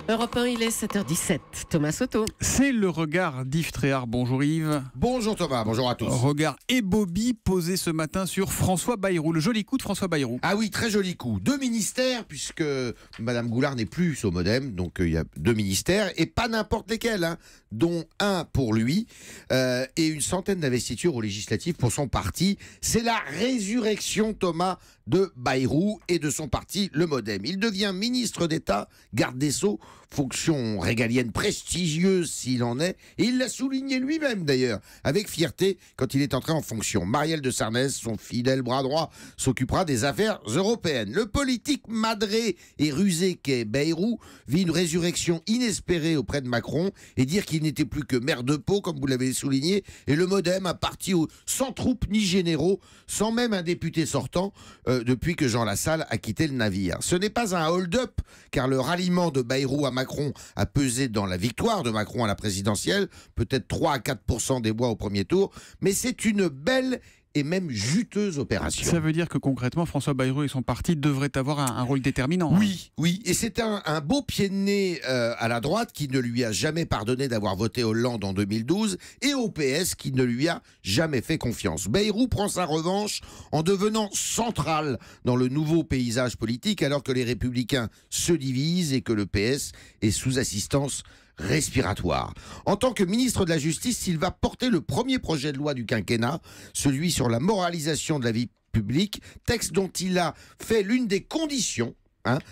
Europe 1, il est 7h17. Thomas Soto. C'est le regard d'Yves Tréhard. Bonjour Yves. Bonjour Thomas, bonjour à tous. Regard et Bobby posé ce matin sur François Bayrou. Le joli coup de François Bayrou. Ah oui, très joli coup. 2 ministères, puisque Madame Goulard n'est plus au Modem, donc il y a 2 ministères, et pas n'importe lesquels, hein, dont un pour lui, et une centaine d'investitures aux législatives pour son parti. C'est la résurrection, Thomas, de Bayrou et de son parti, le Modem. Il devient ministre d'État, garde des Sceaux, fonction régalienne prestigieuse s'il en est, et il l'a souligné lui-même d'ailleurs, avec fierté quand il est entré en fonction. Marielle de Sarnez, son fidèle bras droit, s'occupera des affaires européennes. Le politique madré et rusé qu'est Bayrou vit une résurrection inespérée auprès de Macron et dire qu'il n'était plus que maire de Pau, comme vous l'avez souligné, et le Modem a parti sans troupes ni généraux, sans même un député sortant, depuis que Jean Lassalle a quitté le navire. Ce n'est pas un hold-up, car le ralliement de Bayrou à Macron a pesé dans la victoire de Macron à la présidentielle, peut-être 3 à 4% des voix au premier tour, mais c'est une belle et même juteuse opération. Ça veut dire que concrètement, François Bayrou et son parti devraient avoir un rôle déterminant. Oui, oui, et c'est un beau pied de nez à la droite qui ne lui a jamais pardonné d'avoir voté Hollande en 2012 et au PS qui ne lui a jamais fait confiance. Bayrou prend sa revanche en devenant central dans le nouveau paysage politique alors que les Républicains se divisent et que le PS est sous assistance respiratoire. En tant que ministre de la Justice, il va porter le premier projet de loi du quinquennat, celui sur la moralisation de la vie publique, texte dont il a fait l'une des conditions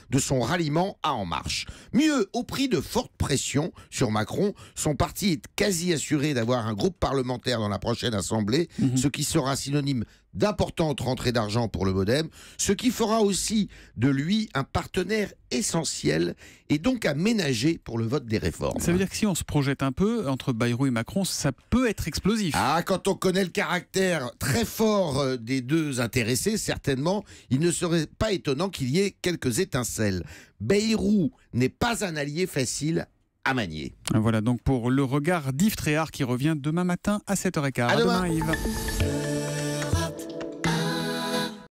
de son ralliement à En Marche. Mieux, au prix de fortes pressions sur Macron, son parti est quasi assuré d'avoir un groupe parlementaire dans la prochaine Assemblée, ce qui sera synonyme d'importantes rentrées d'argent pour le Modem, ce qui fera aussi de lui un partenaire essentiel et donc à ménager pour le vote des réformes. Ça veut dire que si on se projette un peu entre Bayrou et Macron, ça peut être explosif. Ah, quand on connaît le caractère très fort des deux intéressés, certainement, il ne serait pas étonnant qu'il y ait quelques étincelles. Bayrou n'est pas un allié facile à manier. Voilà donc pour le regard d'Yves Tréhard qui revient demain matin à 7h15. À demain Yves.